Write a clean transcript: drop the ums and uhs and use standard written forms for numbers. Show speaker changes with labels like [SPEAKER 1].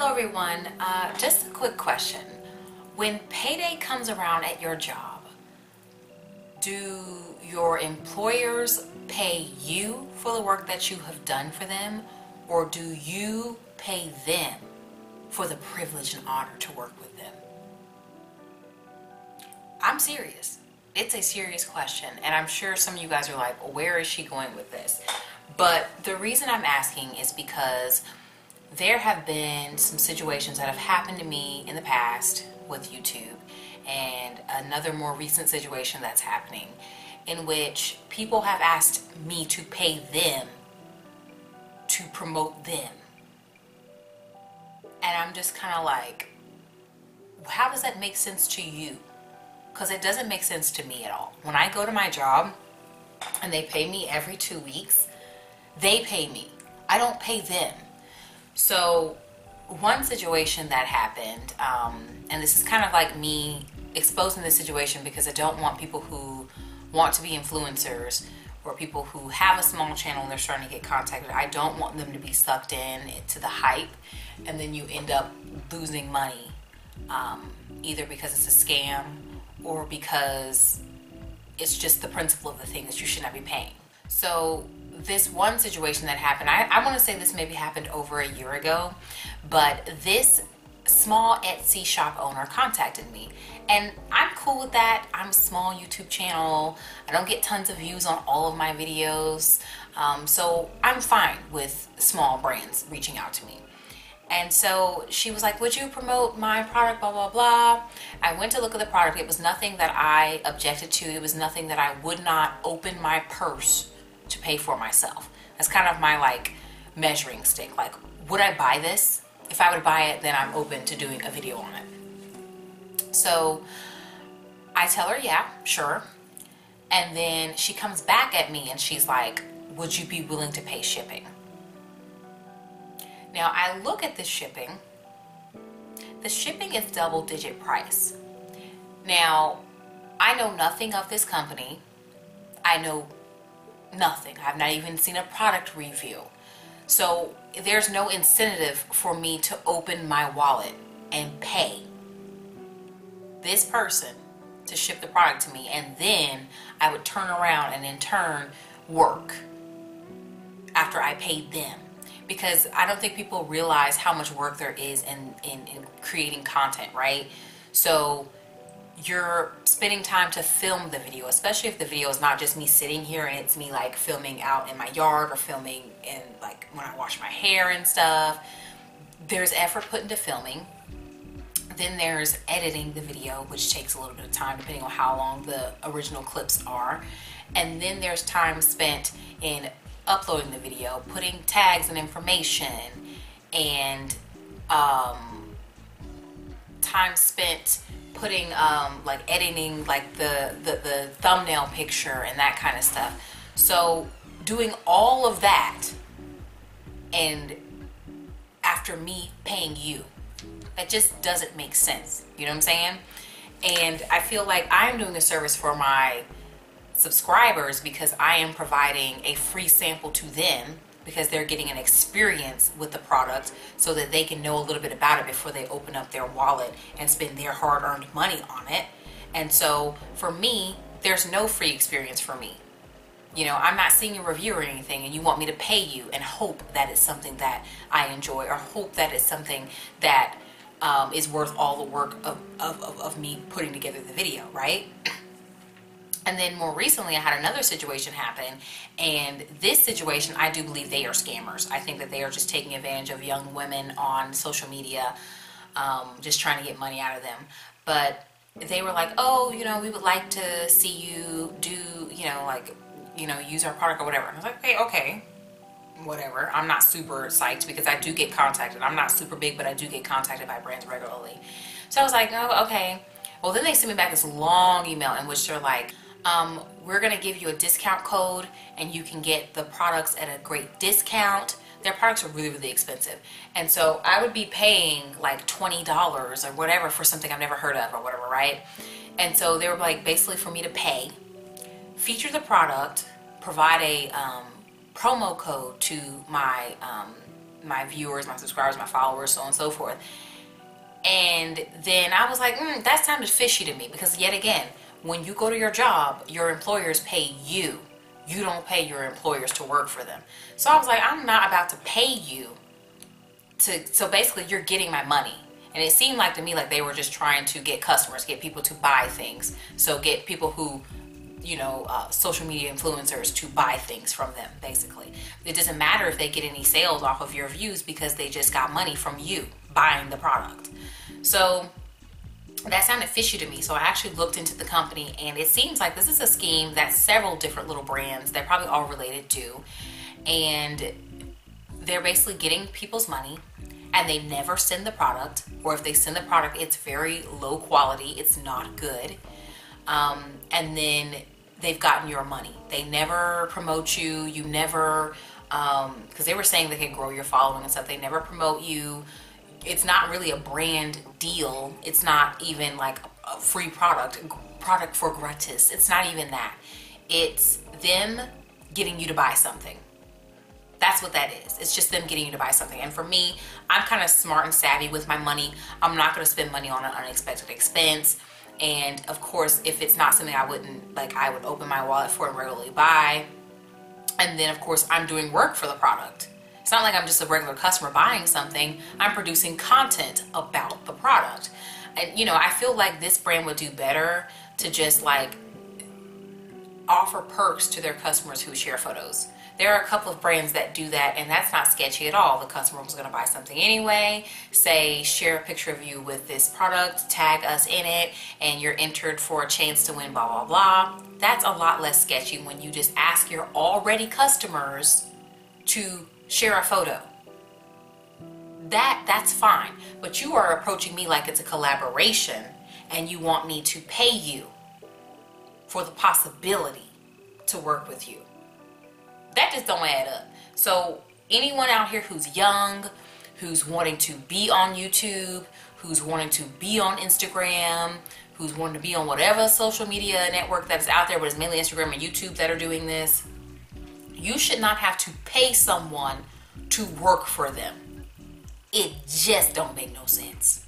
[SPEAKER 1] Hello everyone, just a quick question. When payday comes around at your job, do your employers pay you for the work that you have done for them, or do you pay them for the privilege and honor to work with them? I'm serious. It's a serious question, and I'm sure some of you guys are like, where is she going with this? But the reason I'm asking is because there have been some situations that have happened to me in the past with YouTube, and another more recent situation that's happening in which people have asked me to pay them to promote them. And I'm just kind of like, how does that make sense to you? Because it doesn't make sense to me at all. When I go to my job and they pay me every 2 weeks, they pay me. I don't pay them. So one situation that happened, and this is kind of like me exposing this situation because I don't want people who want to be influencers or people who have a small channel and they're starting to get contacted. I don't want them to be sucked in to the hype and then you end up losing money, either because it's a scam or because it's just the principle of the thing that you should not be paying. So this one situation that happened, I want to say this maybe happened over a year ago, but this small Etsy shop owner contacted me, and I'm cool with that. I'm a small YouTube channel. I don't get tons of views on all of my videos, so I'm fine with small brands reaching out to me. And so she was like, would you promote my product, blah, blah, blah. I went to look at the product. It was nothing that I objected to. It was nothing that I would not open my purse to pay for myself. That's kind of my like measuring stick. Like, would I buy this? If I would buy it, then I'm open to doing a video on it. So I tell her, yeah, sure. And then she comes back at me and she's like, would you be willing to pay shipping? Now I look at this shipping. The shipping is double-digit price. Now, I know nothing of this company. I know nothing. I've not even seen a product review. So there's no incentive for me to open my wallet and pay this person to ship the product to me, and then I would turn around and in turn work after I paid them. Because I don't think people realize how much work there is in creating content, right? So you're spending time to film the video, especially if the video is not just me sitting here and it's me like filming out in my yard or filming in like when I wash my hair and stuff. There's effort put into filming. Then there's editing the video, which takes a little bit of time depending on how long the original clips are. And then there's time spent in uploading the video, putting tags and information, and time spent putting like editing like the thumbnail picture and that kind of stuff. So doing all of that, and after me paying you, that just doesn't make sense. You know what I'm saying? And I feel like I'm doing a service for my subscribers because I am providing a free sample to them because they're getting an experience with the product so that they can know a little bit about it before they open up their wallet and spend their hard-earned money on it. And so for me, there's no free experience for me. You know, I'm not seeing a review or anything and you want me to pay you and hope that it's something that I enjoy, or hope that it's something that is worth all the work of me putting together the video, right? And then more recently, I had another situation happen, and this situation, I do believe they are scammers. I think that they are just taking advantage of young women on social media, just trying to get money out of them. But they were like, oh, you know, we would like to see you do, you know, like, you know, use our product or whatever. And I was like, okay, whatever. I'm not super psyched because I do get contacted. I'm not super big, but I do get contacted by brands regularly. So I was like, oh, okay. Well, then they sent me back this long email in which they're like, we're going to give you a discount code and you can get the products at a great discount. Their products are really, really expensive. And so I would be paying like $20 or whatever for something I've never heard of or whatever, right? And so they were like, basically for me to pay, feature the product, provide a promo code to my my viewers, my subscribers, my followers, so on and so forth. And then I was like, that sounded fishy to me, because yet again, when you go to your job, your employers pay you. You don't pay your employers to work for them. So I was like, I'm not about to pay you so basically you're getting my money. And it seemed like to me like they were just trying to get customers, get people to buy things. So get people who, social media influencers to buy things from them, basically. It doesn't matter if they get any sales off of your views, because they just got money from you buying the product. So that sounded fishy to me. So I actually looked into the company, and it seems like this is a scheme that several different little brands, they're probably all related to, and they're basically getting people's money, and they never send the product, or if they send the product, it's very low quality, it's not good. And then they've gotten your money. They never promote you. You never, because they were saying they can grow your following and stuff. They never promote you. It's not really a brand deal. It's not even like a free product for gratis. It's not even that. It's them getting you to buy something. That's what that is. It's just them getting you to buy something. And for me, I'm kind of smart and savvy with my money. I'm not going to spend money on an unexpected expense. And of course, if it's not something I would open my wallet for and regularly buy. And then of course, I'm doing work for the product. It's not like I'm just a regular customer buying something. I'm producing content about the product. And I feel like this brand would do better to just like offer perks to their customers who share photos. There are a couple of brands that do that, and that's not sketchy at all. The customer was going to buy something anyway, say share a picture of you with this product, tag us in it, and you're entered for a chance to win blah blah blah. That's a lot less sketchy when you just ask your already customers to share a photo. That's fine, but you are approaching me like it's a collaboration, and you want me to pay you for the possibility to work with you. That just don't add up. So anyone out here who's young, who's wanting to be on YouTube, who's wanting to be on Instagram, who's wanting to be on whatever social media network that's out there, but it's mainly Instagram and YouTube that are doing this, you should not have to pay someone to work for them. It just don't make no sense.